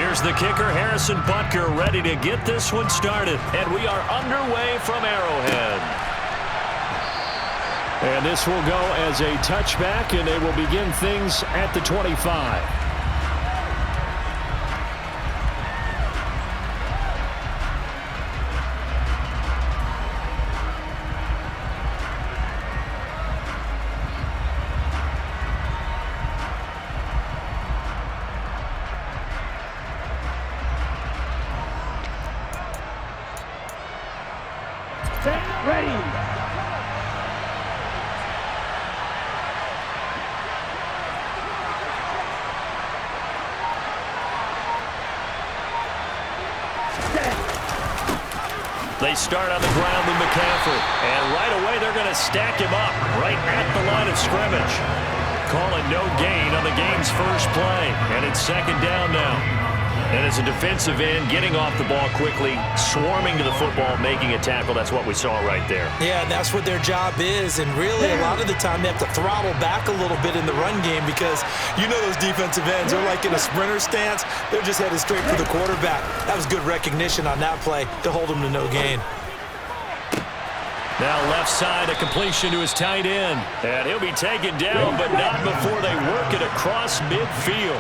Here's the kicker, Harrison Butker, ready to get this one started. And we are underway from Arrowhead. And this will go as a touchback, and they will begin things at the 25. They start on the ground with McCaffrey. And right away, they're going to stack him up right at the line of scrimmage. Calling no gain on the game's first play. And it's second down now. And as a defensive end, getting off the ball quickly, swarming to the football, making a tackle. That's what we saw right there. Yeah, and that's what their job is. And really, a lot of the time, they have to throttle back a little bit in the run game because you know those defensive ends, they're like in a sprinter stance. They're just headed straight for the quarterback. That was good recognition on that play to hold them to no gain. Now left side, a completion to his tight end. And he'll be taken down, but not before they work it across midfield.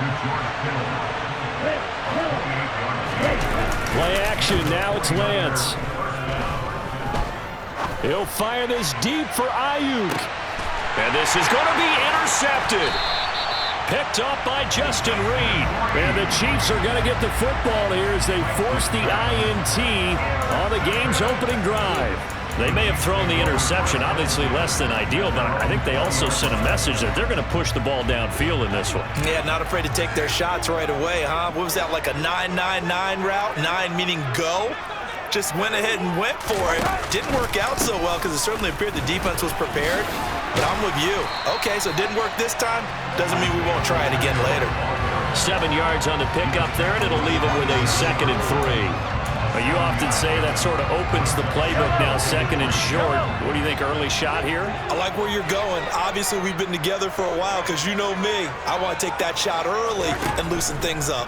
Play action, now it's Lance. He'll fire this deep for Ayuk. And this is going to be intercepted. Picked up by Justin Reed. And the Chiefs are going to get the football here as they force the INT on the game's opening drive. They may have thrown the interception, obviously less than ideal, but I think they also sent a message that they're going to push the ball downfield in this one. Yeah, not afraid to take their shots right away, huh? What was that, like a 9-9-9 route? 9 meaning go? Just went ahead and went for it. Didn't work out so well because it certainly appeared the defense was prepared. But I'm with you. Okay, so it didn't work this time. Doesn't mean we won't try it again later. 7 yards on the pickup there, and it'll leave them with a 2nd and 3. You often say that sort of opens the playbook now, 2nd and short. What do you think, early shot here? I like where you're going. Obviously, we've been together for a while because you know me. I want to take that shot early and loosen things up.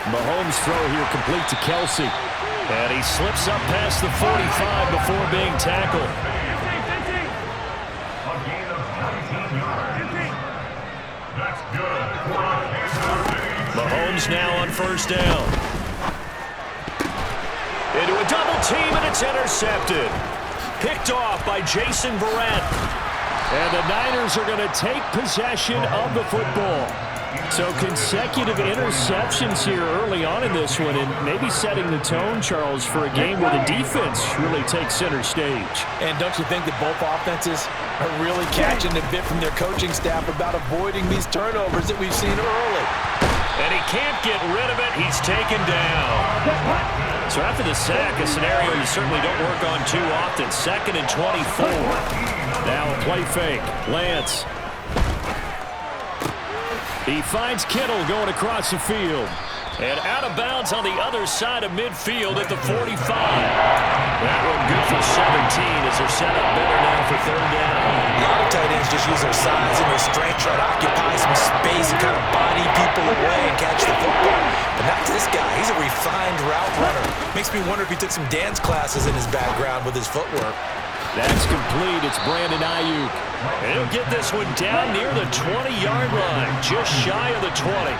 Mahomes throw here complete to Kelsey. And he slips up past the 45 before being tackled. Mahomes now on first down. Into a double team, and it's intercepted. Picked off by Jason Verrett. And the Niners are going to take possession of the football. So consecutive interceptions here early on in this one, and maybe setting the tone, Charles, for a game where the defense really takes center stage. And don't you think that both offenses are really catching a bit from their coaching staff about avoiding these turnovers that we've seen early? And he can't get rid of it. He's taken down. So after the sack, a scenario you certainly don't work on too often. 2nd and 24. Now a play fake. Lance. He finds Kittle going across the field. And out of bounds on the other side of midfield at the 45. That one good for 17 as they're set up better now for 3rd down. A lot of tight ends just use their size and their strength, try to occupy some space and kind of body people away and catch the football. But not this guy. He's a refined route runner. Makes me wonder if he took some dance classes in his background with his footwork. That's complete. It's Brandon Ayuk. And he'll get this one down near the 20-yard line, just shy of the 20.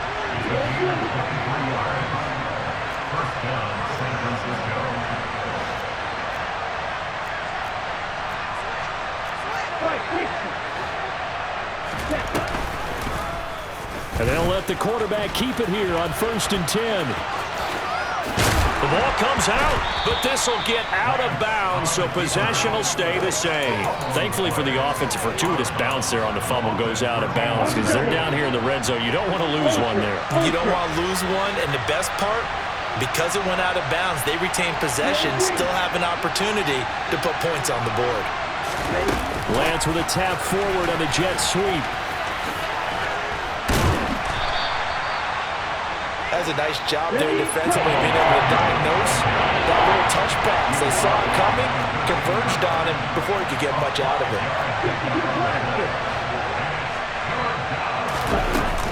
And they'll let the quarterback keep it here on 1st and 10. The ball comes out, but this will get out of bounds, so possession will stay the same. Thankfully for the offense, a fortuitous bounce there on the fumble goes out of bounds because they're down here in the red zone. You don't want to lose one there. You don't want to lose one, and the best part, because it went out of bounds, they retain possession, still have an opportunity to put points on the board. Lance with a tap forward on the jet sweep. That's a nice job there defensively, being able to diagnose that little touch pass. They saw it coming, converged on him before he could get much out of it.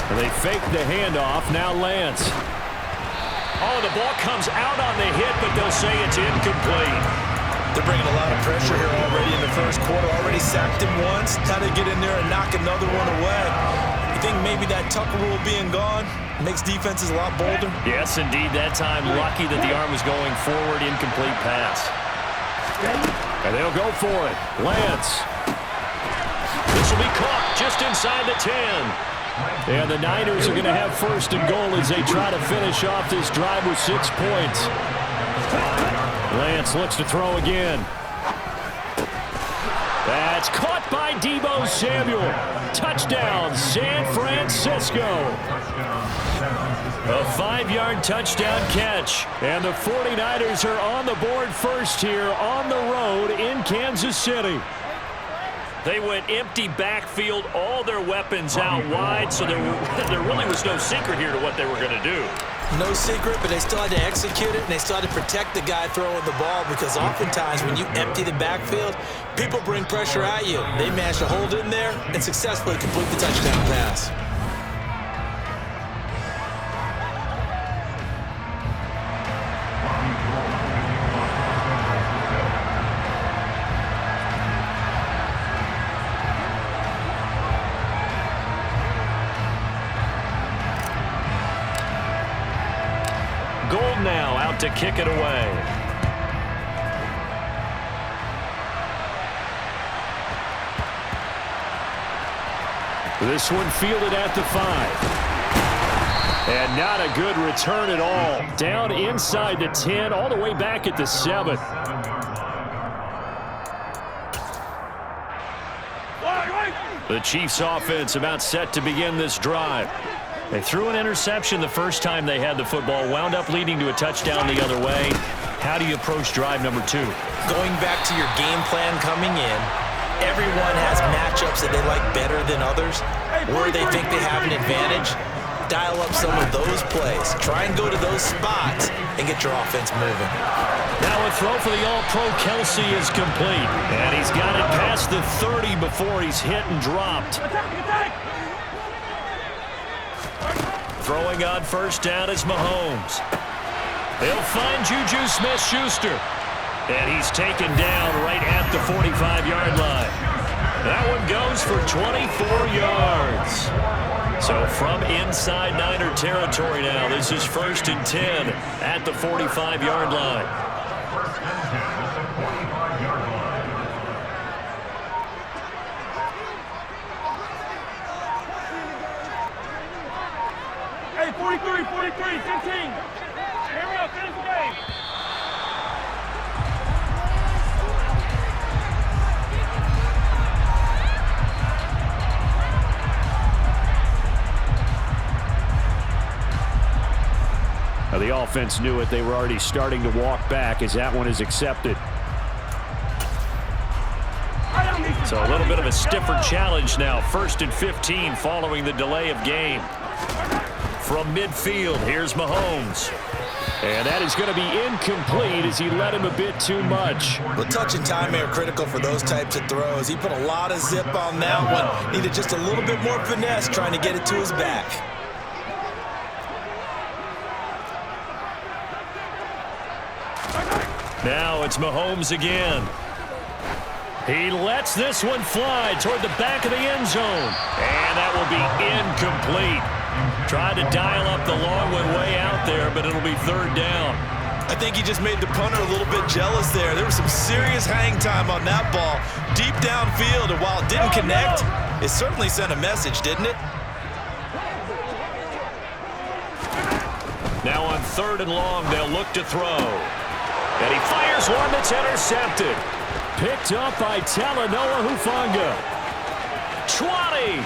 And they They fake the handoff. Now Lance. Oh, the ball comes out on the hit, but they'll say it's incomplete. They're bringing a lot of pressure here already in the first quarter. Already sacked him once. How to get in there and knock another one away. You think maybe that Tucker rule being gone makes defenses a lot bolder? Yes, indeed. That time, lucky that the arm was going forward. Incomplete pass. And they'll go for it. Lance. This will be caught just inside the 10. And the Niners are going to have first and goal as they try to finish off this drive with 6 points. Lance looks to throw again. That's caught by Deebo Samuel. Touchdown, San Francisco. A 5-yard touchdown catch. And the 49ers are on the board first here on the road in Kansas City. They went empty backfield, all their weapons out wide, so there really was no secret here to what they were going to do. No secret, but they still had to execute it, and they still had to protect the guy throwing the ball because oftentimes when you empty the backfield, people bring pressure at you. They managed to hold in there and successfully complete the touchdown pass. Gold now out to kick it away. This one fielded at the 5. And not a good return at all. Down inside the 10, all the way back at the 7. The Chiefs offense about set to begin this drive. They threw an interception the first time they had the football, wound up leading to a touchdown the other way. How do you approach drive number 2? Going back to your game plan coming in, everyone has matchups that they like better than others, where they think they have an advantage. Dial up some of those plays. Try and go to those spots and get your offense moving. Now a throw for the All-Pro Kelsey is complete. And he's got it past the 30 before he's hit and dropped. Throwing on first down is Mahomes. They'll find Juju Smith-Schuster. And he's taken down right at the 45-yard line. That one goes for 24 yards. So from inside Niner territory now, this is 1st and 10 at the 45-yard line. Hey, 43, 15. Here we go, finish the game. Now the offense knew it. They were already starting to walk back as that one is accepted. So a little bit of a stiffer challenge now. 1st and 15 following the delay of game. From midfield, here's Mahomes. And that is going to be incomplete as he led him a bit too much. Well, touch and time are critical for those types of throws. He put a lot of zip on that one. Needed just a little bit more finesse trying to get it to his back. Now it's Mahomes again. He lets this one fly toward the back of the end zone. And that will be incomplete. Tried to dial up the long one way out there, but it'll be 3rd down. I think he just made the punter a little bit jealous there. There was some serious hang time on that ball. Deep downfield, and while it didn't connect, it certainly sent a message, didn't it? Now on 3rd and long, they'll look to throw. And he fires one that's intercepted. Picked up by Talanoa Hufanga. 20.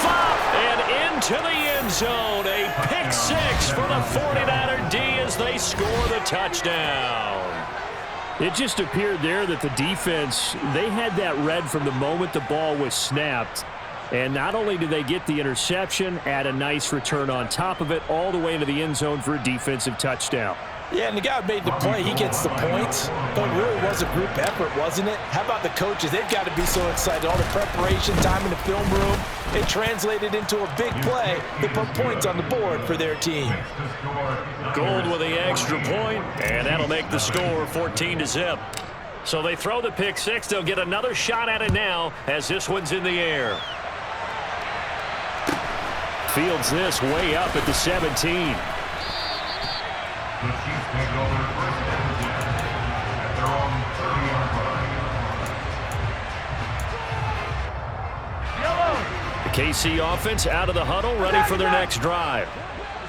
5. And into the end zone. A pick 6 for the 49er D as they score the touchdown. It just appeared there that the defense, they had that read from the moment the ball was snapped. And not only did they get the interception, add a nice return on top of it, all the way into the end zone for a defensive touchdown. Yeah, and the guy who made the play, he gets the points. But it really was a group effort, wasn't it? How about the coaches? They've got to be so excited. All the preparation, time in the film room, it translated into a big play that put points on the board for their team. Gold with the extra point, and that'll make the score 14-0. So they throw the pick six. They'll get another shot at it now as this one's in the air. Fields this way up at the 17. The KC offense out of the huddle, ready for their next drive.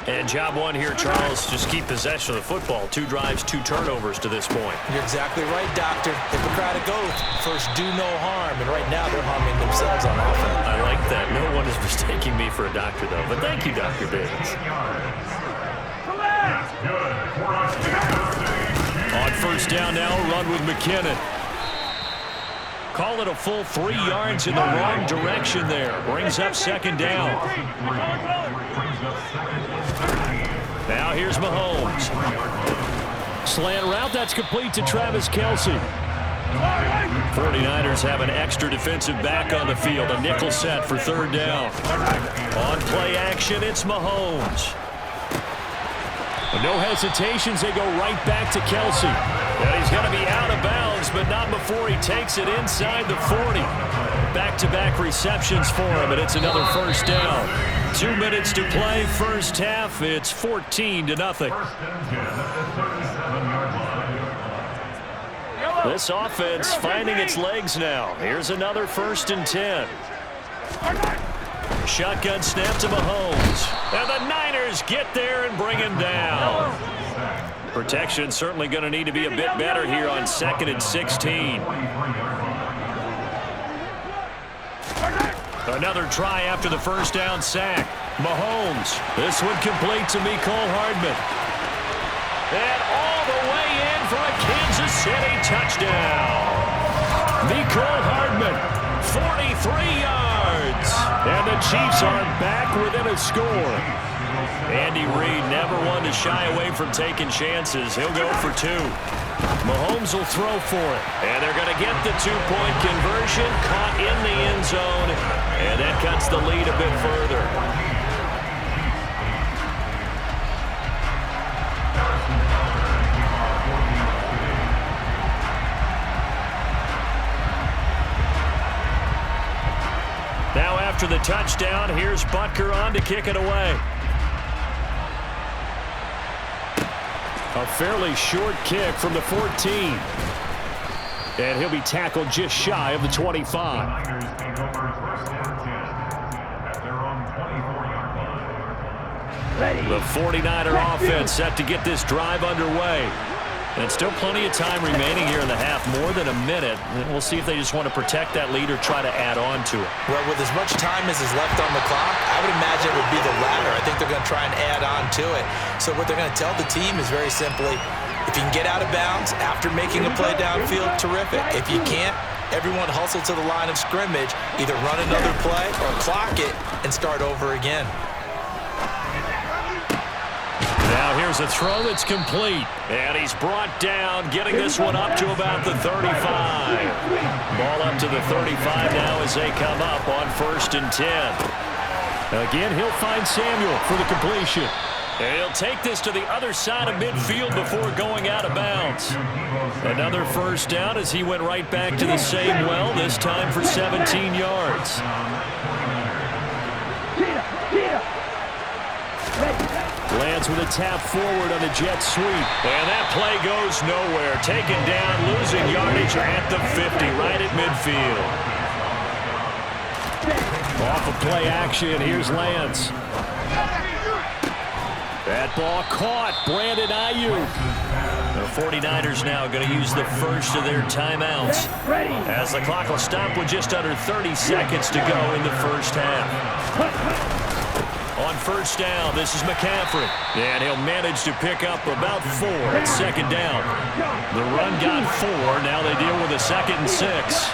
And job one here, Charles, just keep possession of the football. 2 drives, 2 turnovers to this point. You're exactly right, Doctor. Hippocratic oath, first do no harm, and right now they're harming themselves on offense. I like that. No one is mistaking me for a doctor, though. But thank you, Dr. Davis. On first down now, run with McKinnon. Call it a full 3 yards in the wrong direction there. Brings up second down. Now here's Mahomes. Slant route, that's complete to Travis Kelce. 49ers have an extra defensive back on the field. A nickel set for third down. On play action, it's Mahomes. No hesitations, they go right back to Kelce. And he's going to be out of bounds, but not before he takes it inside the 40. Back-to-back receptions for him, and it's another first down. 2 minutes to play, first half. It's 14-0. This offense finding its legs now. Here's another 1st and 10. Shotgun snap to Mahomes. And the Niners get there and bring him down. Protection certainly going to need to be a bit better here on 2nd and 16. Another try after the first down sack. Mahomes. This one complete to Mecole Hardman. And all the way in for a Kansas City touchdown. Mecole Hardman, 43 yards. And the Chiefs are back within a score. Andy Reid never one to shy away from taking chances. He'll go for 2. Mahomes will throw for it. And they're going to get the 2-point conversion. Caught in the end zone. And that cuts the lead a bit further. Now after the touchdown, here's Butker on to kick it away. A fairly short kick from the 14. And he'll be tackled just shy of the 25. The 49er offense set to get this drive underway. And still plenty of time remaining here in the half, more than a minute. And we'll see if they just want to protect that lead or try to add on to it. Well, with as much time as is left on the clock, I would imagine it would be the latter. I think they're going to try and add on to it. So what they're going to tell the team is very simply, if you can get out of bounds after making a play downfield, terrific. If you can't, everyone hustle to the line of scrimmage, either run another play or clock it and start over again. Now here's a throw that's complete. And he's brought down, getting this one up to about the 35. Ball up to the 35 now as they come up on 1st and 10. Again, he'll find Samuel for the completion. And he'll take this to the other side of midfield before going out of bounds. Another first down as he went right back to the same well, this time for 17 yards. Lands with a tap forward on the jet sweep. And that play goes nowhere. Taken down, losing yardage at the 50, right at midfield. Off of play action, here's Lance. That ball caught. Brandon Ayuk. The 49ers now going to use the first of their timeouts as the clock will stop with just under 30 seconds to go in the first half. On first down, this is McCaffrey. And he'll manage to pick up about 4 at second down. The run got 4. Now they deal with a 2nd and 6.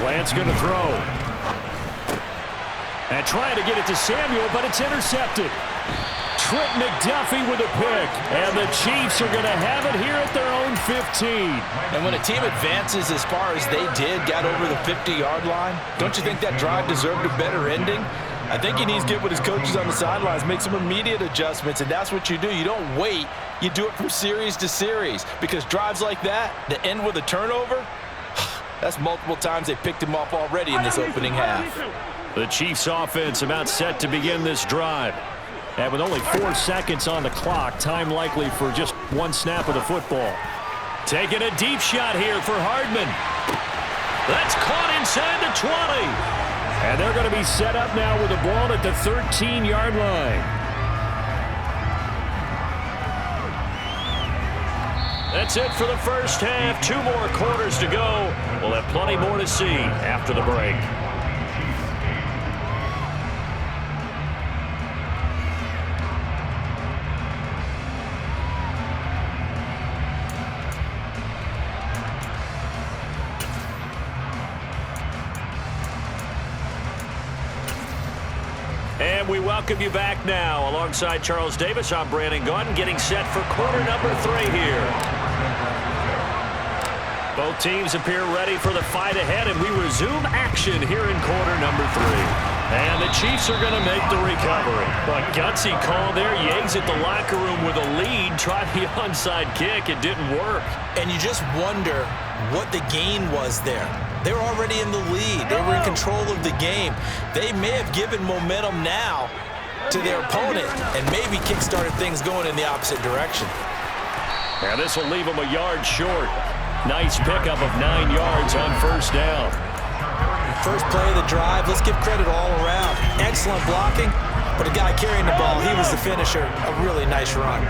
Lance going to throw. And trying to get it to Samuel, but it's intercepted. Trent McDuffie with a pick. And the Chiefs are going to have it here at their own 15. And when a team advances as far as they did, got over the 50-yard line, don't you think that drive deserved a better ending? I think he needs to get with his coaches on the sidelines, make some immediate adjustments, and that's what you do. You don't wait. You do it from series to series, because drives like that end with a turnover, that's multiple times they picked him off already in this opening half. The Chiefs offense about set to begin this drive. And with only 4 seconds on the clock, time likely for just one snap of the football. Taking a deep shot here for Hardman. That's caught inside the 20. And they're going to be set up now with the ball at the 13-yard line. That's it for the first half. 2 more quarters to go. We'll have plenty more to see after the break. And we welcome you back now. Alongside Charles Davis, I'm Brandon Gaudin, getting set for quarter number 3 here. Both teams appear ready for the fight ahead, and we resume action here in quarter number 3. And the Chiefs are going to make the recovery. A gutsy call there. Yates at the locker room with a lead. Tried the onside kick. It didn't work. And you just wonder what the gain was there. They were already in the lead. They were in control of the game. They may have given momentum now to their opponent and maybe kick-started things going in the opposite direction. And this will leave them a yard short. Nice pickup of 9 yards on first down. First play of the drive. Let's give credit all around. Excellent blocking, but the guy carrying the ball, he was the finisher. A really nice run.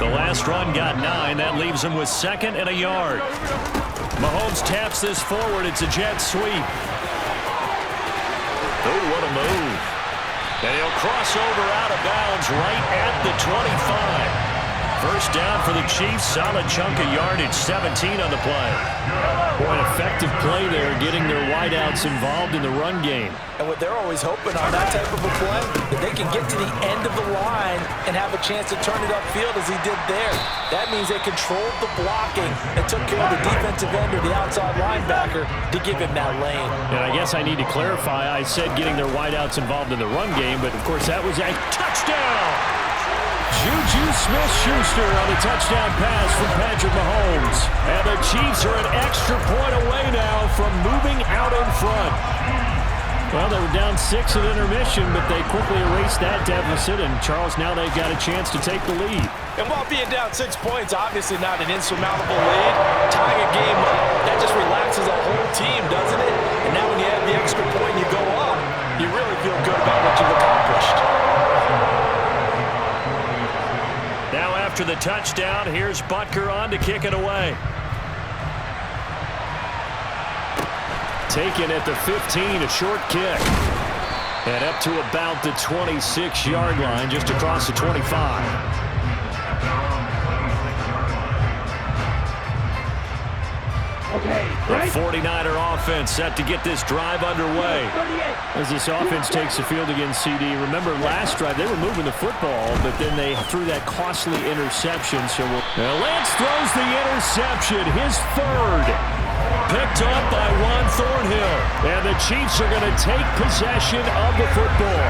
The last run got 9. That leaves him with 2nd and a yard. Mahomes taps this forward. It's a jet sweep. Oh, what a move. And he'll cross over out of bounds right at the 25. First down for the Chiefs. Solid chunk of yardage. 17 on the play. Boy, an effective play there, getting their wideouts involved in the run game. And what they're always hoping on that type of a play, that they can get to the end of the line and have a chance to turn it upfield as he did there. That means they controlled the blocking and took care of the defensive end or the outside linebacker to give him that lane. And I guess I need to clarify, I said getting their wideouts involved in the run game, but of course that was a touchdown! Juju Smith-Schuster on the touchdown pass from Patrick Mahomes. And the Chiefs are an extra point away now from moving out in front. Well, they were down 6 at intermission, but they quickly erased that deficit, and Charles, now they've got a chance to take the lead. And while being down 6 points, obviously not an insurmountable lead, tying a game up, that just relaxes a whole team, doesn't it? And now when you have the extra point and you go up, you really feel good about what you've accomplished. Now after the touchdown, here's Butker on to kick it away. Taken at the 15, a short kick. And up to about the 26-yard line, just across the 25. The 49er offense set to get this drive underway. As this offense takes the field against CD, remember last drive they were moving the football, but then they threw that costly interception. So now Lance throws the interception, his 3rd. Picked up by Juan Thornhill. And the Chiefs are going to take possession of the football.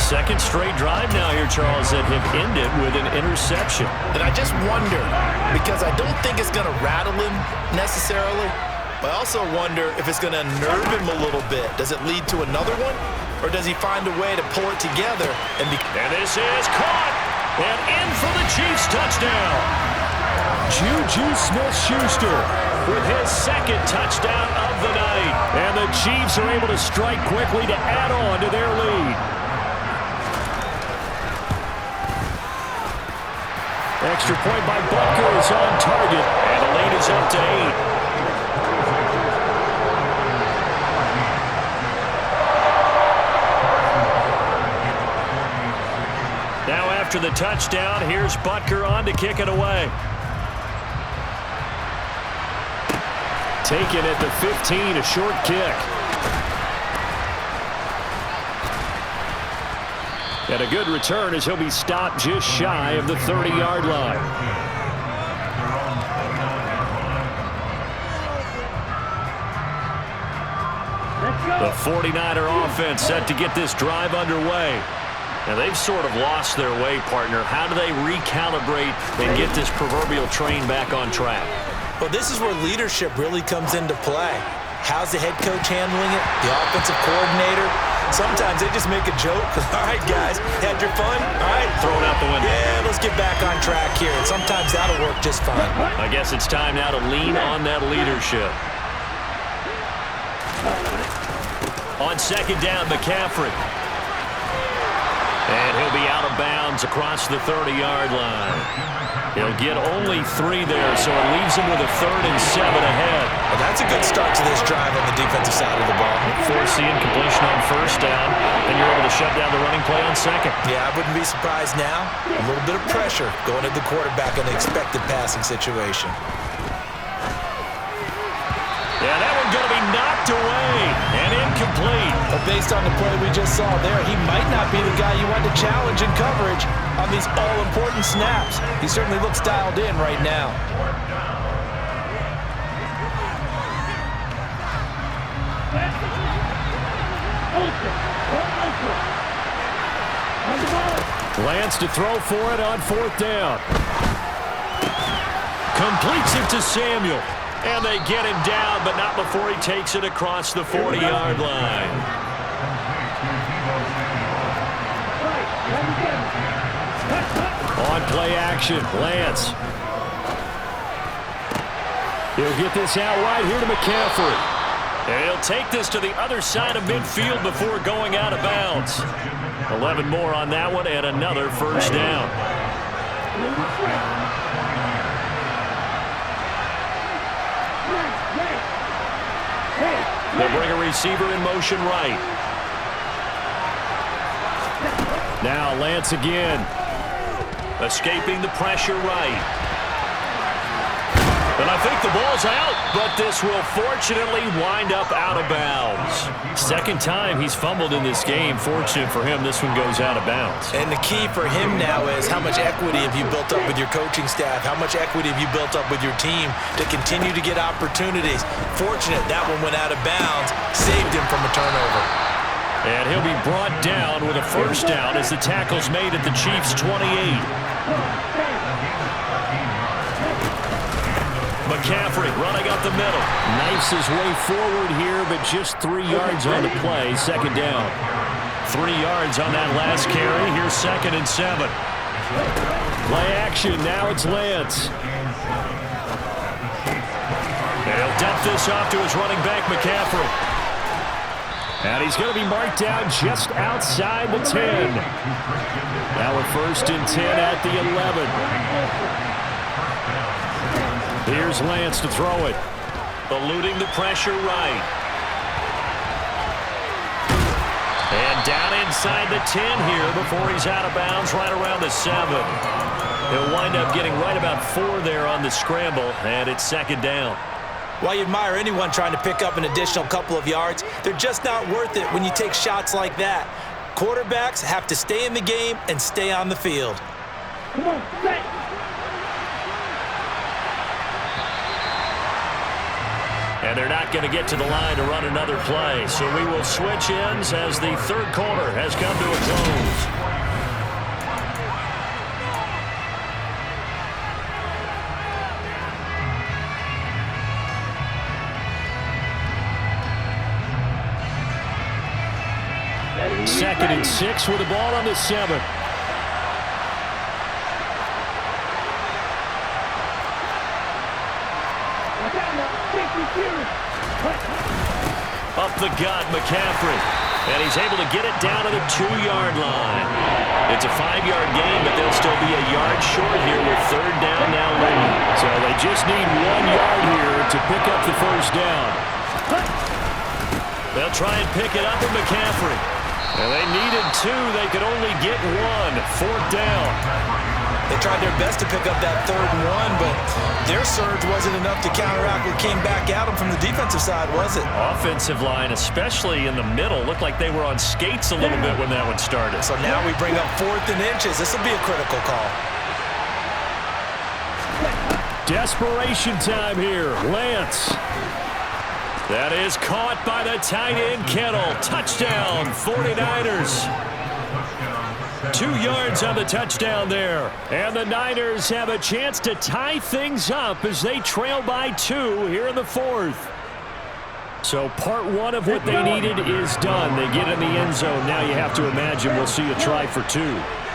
2nd straight drive now here, Charles, that have ended with an interception. And I just wonder, because I don't think it's going to rattle him necessarily, but I also wonder if it's going to unnerve him a little bit. Does it lead to another one? Or does he find a way to pull it together? And this is caught. And in for the Chiefs touchdown. Juju Smith-Schuster with his 2nd touchdown of the night. And the Chiefs are able to strike quickly to add on to their lead. Extra point by Butker is on target. And the lead is up to 8. Now after the touchdown, here's Butker on to kick it away. Taken at the 15, a short kick. And a good return as he'll be stopped just shy of the 30-yard line. The 49er offense set to get this drive underway. Now, they've sort of lost their way, partner. How do they recalibrate and get this proverbial train back on track? Well, this is where leadership really comes into play. How's the head coach handling it? The offensive coordinator? Sometimes they just make a joke. All right, guys, had your fun? All right. Throw it out the window. Yeah, let's get back on track here. And sometimes that'll work just fine. I guess it's time now to lean on that leadership. On second down, McCaffrey. And he'll be out of bounds across the 30-yard line. He'll get only 3 there, so it leaves him with a 3rd and 7 ahead. Well, that's a good start to this drive on the defensive side of the ball. Force the incompletion on first down, and you're able to shut down the running play on second. Yeah, I wouldn't be surprised now. A little bit of pressure going at the quarterback in an expected passing situation. Yeah, that one's going to be knocked away and incomplete. But based on the play we just saw there, he might not be the guy you want to challenge in coverage on these all-important snaps. He certainly looks dialed in right now. Lance to throw for it on 4th down. Completes it to Samuel. And they get him down, but not before he takes it across the 40-yard line. On play action, Lance. He'll get this out wide here to McCaffrey. And he'll take this to the other side of midfield before going out of bounds. 11 more on that one and another first down. They'll bring a receiver in motion right. Now Lance again. Escaping the pressure right. And I think the ball's out, but this will fortunately wind up out of bounds. Second time he's fumbled in this game. Fortunate for him, this one goes out of bounds. And the key for him now is how much equity have you built up with your coaching staff? How much equity have you built up with your team to continue to get opportunities? Fortunate that one went out of bounds, saved him from a turnover. And he'll be brought down with a first down as the tackle's made at the Chiefs' 28. McCaffrey running up the middle. Knifes his way forward here, but just 3 yards on the play. Second down. 3 yards on that last carry. Here's 2nd and 7. Play action. Now it's Lance. And he'll dump this off to his running back, McCaffrey. And he's going to be marked down just outside the 10. Now we're 1st and 10 at the 11. Here's Lance to throw it. Eluding the pressure right. And down inside the 10 here before he's out of bounds right around the 7. He'll wind up getting right about 4 there on the scramble, and it's 2nd down. While you admire anyone trying to pick up an additional couple of yards, they're just not worth it when you take shots like that. Quarterbacks have to stay in the game and stay on the field. Come on, stay. And they're not going to get to the line to run another play. So we will switch ends as the 3rd quarter has come to a close. Second and 6 with the ball on the 7. Up the gut, McCaffrey. And he's able to get it down to the 2-yard line. It's a 5-yard gain, but they'll still be a yard short here with 3rd down now looming. So they just need 1 yard here to pick up the first down. They'll try and pick it up with McCaffrey. And they needed 2. They could only get 1. 4th down. They tried their best to pick up that 3rd and 1, but their surge wasn't enough to counteract what came back at them from the defensive side, was it? Offensive line, especially in the middle, looked like they were on skates a little bit when that one started. So now we bring up 4th and inches. This will be a critical call. Desperation time here. Lance. That is caught by the tight end, Kittle. Touchdown, 49ers. 2 yards on the touchdown there. And the Niners have a chance to tie things up as they trail by 2 here in the 4th. So part 1 of what they needed is done. They get in the end zone. Now you have to imagine we'll see a try for 2.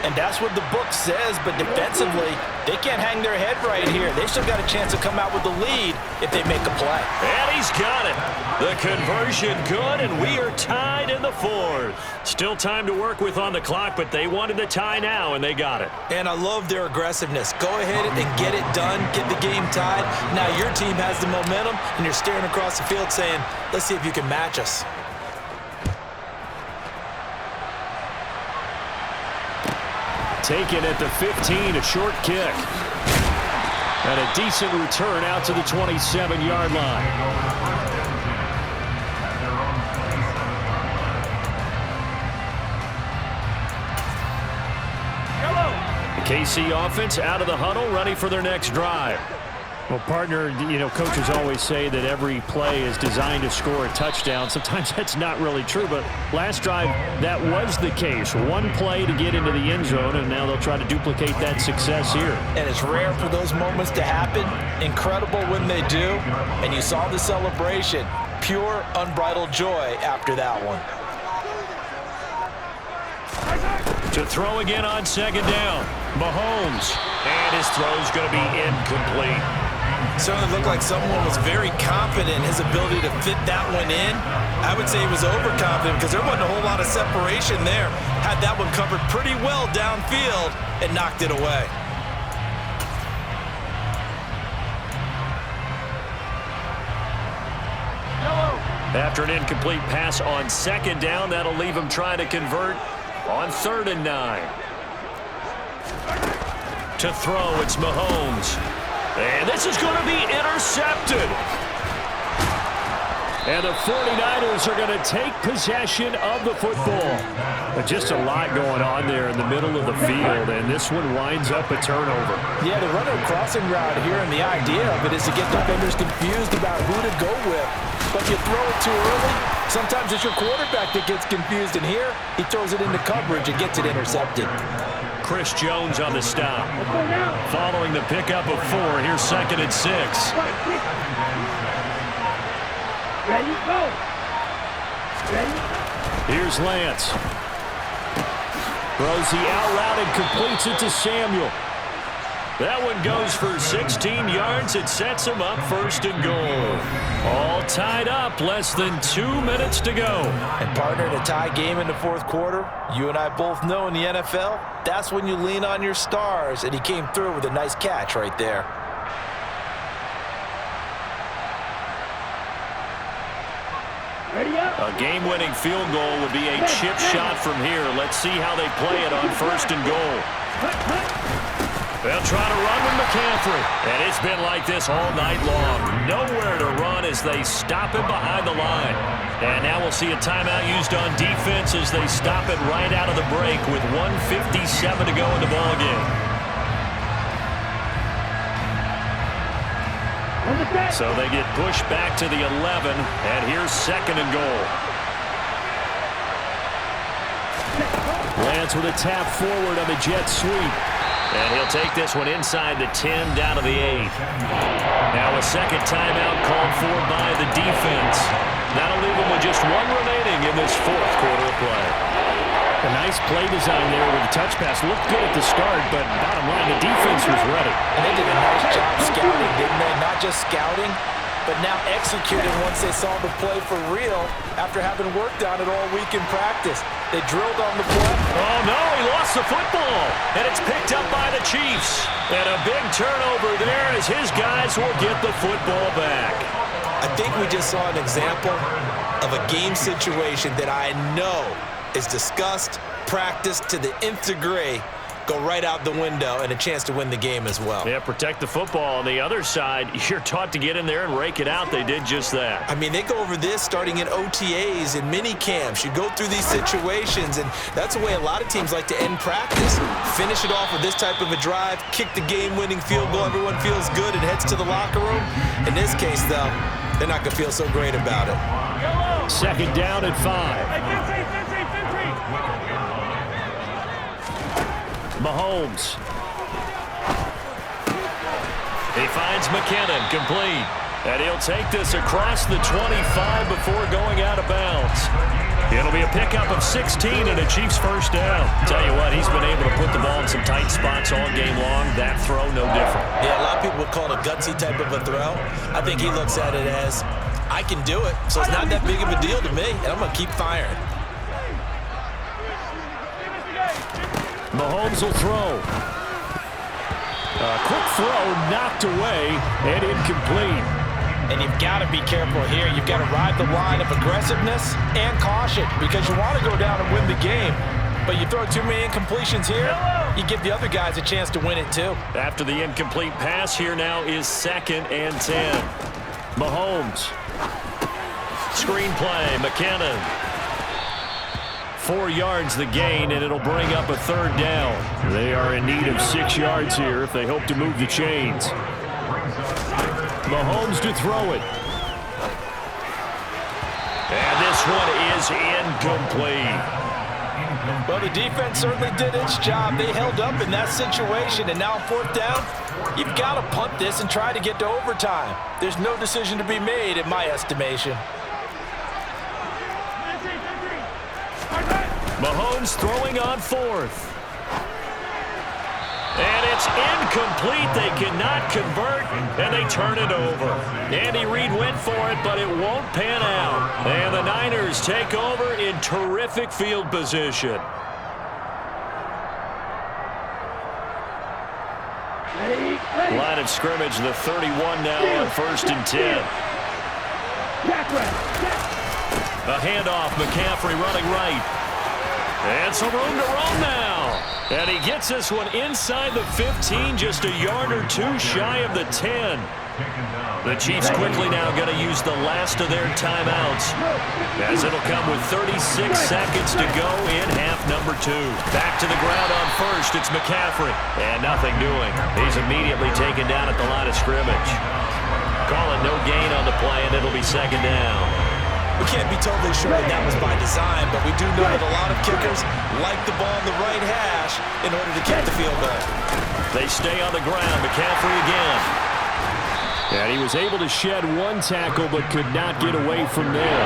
And that's what the book says, but defensively, they can't hang their head right here. They still got a chance to come out with the lead if they make a play. And he's got it. The conversion good, and we are tied in the 4th. Still time to work with on the clock, but they wanted the tie now, and they got it. And I love their aggressiveness. Go ahead and get it done, get the game tied. Now your team has the momentum, and you're staring across the field saying, let's see if you can match us. Taken at the 15, a short kick. And a decent return out to the 27-yard line. The KC offense out of the huddle, ready for their next drive. Well, partner, you know, coaches always say that every play is designed to score a touchdown. Sometimes that's not really true, but last drive, that was the case. 1 play to get into the end zone, and now they'll try to duplicate that success here. And it's rare for those moments to happen. Incredible when they do. And you saw the celebration. Pure, unbridled joy after that one. To throw again on 2nd down. Mahomes. And his throw's going to be incomplete. Certainly looked like someone was very confident in his ability to fit that one in. I would say he was overconfident because there wasn't a whole lot of separation there. Had that one covered pretty well downfield and knocked it away. After an incomplete pass on 2nd down, that'll leave him trying to convert on 3rd and 9. To throw, it's Mahomes. And this is going to be intercepted. And the 49ers are going to take possession of the football. But just a lot going on there in the middle of the field, and this one winds up a turnover. Yeah, they run a crossing route here, and the idea of it is to get defenders confused about who to go with. But if you throw it too early, sometimes it's your quarterback that gets confused, and here he throws it into coverage and gets it intercepted. Chris Jones on the stop. Following the pickup of 4, here's 2nd and 6. Ready, go. Ready. Here's Lance. Throws the out route and completes it to Samuel. That one goes for 16 yards. It sets him up 1st and goal. All tied up, less than 2 minutes to go. And partner, in a tie game in the 4th quarter, you and I both know in the NFL, that's when you lean on your stars, and he came through with a nice catch right there. A game-winning field goal would be a chip shot from here. Let's see how they play it on 1st and goal. They'll try to run with McCaffrey. And it's been like this all night long. Nowhere to run as they stop him behind the line. And now we'll see a timeout used on defense as they stop it right out of the break with 1:57 to go in the ballgame. So they get pushed back to the 11, and here's 2nd and goal. Lance with a tap forward on the jet sweep. And he'll take this one inside the 10 down to the 8. Now a 2nd timeout called for by the defense. That'll leave them with just 1 remaining in this 4th quarter of play. A nice play design there with the touch pass. Looked good at the start, but bottom line, the defense was ready. And they did a nice job scouting, didn't they? Not just scouting, but now executing once they saw the play for real after having worked on it all week in practice. They drilled on the play. Oh, no, he lost the football. And it's picked up by the Chiefs. And a big turnover there as his guys will get the football back. I think we just saw an example of a game situation that I know is discussed, practiced to the nth degree, go right out the window and a chance to win the game as well. Yeah, protect the football. On the other side, you're taught to get in there and rake it out. They did just that. I mean, they go over this starting in OTAs and mini camps. You go through these situations, and that's the way a lot of teams like to end practice. Finish it off with this type of a drive, kick the game-winning field goal. Everyone feels good and heads to the locker room. In this case, though, they're not going to feel so great about it. Second down at 5. Mahomes. He finds McKinnon, complete. And he'll take this across the 25 before going out of bounds. It'll be a pickup of 16 and a Chiefs first down. Tell you what, he's been able to put the ball in some tight spots all game long. That throw, no different. Yeah, a lot of people would call it a gutsy type of a throw. I think he looks at it as, I can do it, so it's not that big of a deal to me, and I'm going to keep firing. Mahomes will throw. A quick throw knocked away and incomplete. And you've got to be careful here. You've got to ride the line of aggressiveness and caution because you want to go down and win the game. But you throw too many incompletions here, you give the other guys a chance to win it too. After the incomplete pass, here now is 2nd and 10. Mahomes. Screen play, McKinnon. 4 yards the gain, and it'll bring up a 3rd down. They are in need of 6 yards here if they hope to move the chains. Mahomes to throw it. And this one is incomplete. Well, the defense certainly did its job. They held up in that situation, and now 4th down, you've got to punt this and try to get to overtime. There's no decision to be made in my estimation. Mahomes throwing on 4th. And it's incomplete. They cannot convert, and they turn it over. Andy Reid went for it, but it won't pan out. And the Niners take over in terrific field position. Line of scrimmage, the 31 now on 1st and 10. A handoff, McCaffrey running right. And some room to roam now. And he gets this one inside the 15, just a yard or 2 shy of the 10. The Chiefs quickly now going to use the last of their timeouts, as it'll come with 36 seconds to go in half number 2. Back to the ground on 1st, it's McCaffrey. And nothing doing. He's immediately taken down at the line of scrimmage. Calling no gain on the play, and it'll be 2nd down. We can't be totally sure that was by design, but we do know that a lot of kickers like the ball in the right hash in order to kick the field goal. They stay on the ground. McCaffrey again. And he was able to shed 1 tackle, but could not get away from there.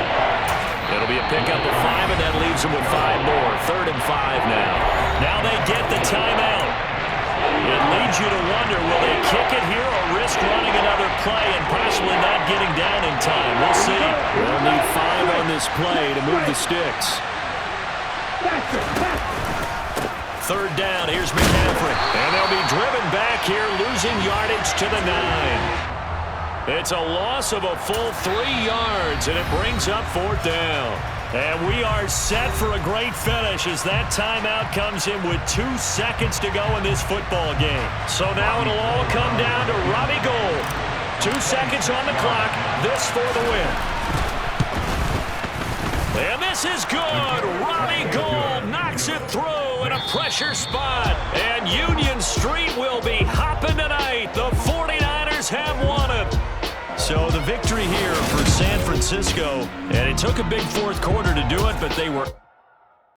It'll be a pickup of 5, and that leaves them with 5 more. 3rd and 5 now. Now they get the timeout. It leads you to wonder, will they kick it here or risk running another play and possibly not getting down in time? We'll see. They'll need 5 on this play to move the sticks. 3rd down, here's McCaffrey. And they'll be driven back here, losing yardage to the 9. It's a loss of a full 3 yards, and it brings up 4th down. And we are set for a great finish as that timeout comes in with 2 seconds to go in this football game. So now it'll all come down to Robbie Gould. 2 seconds on the clock, this for the win. And this is good. Robbie Gould knocks it through in a pressure spot. And Union Street will be hopping tonight. The 49ers have won it. So the victory here for San Francisco, and it took a big 4th quarter to do it, but they were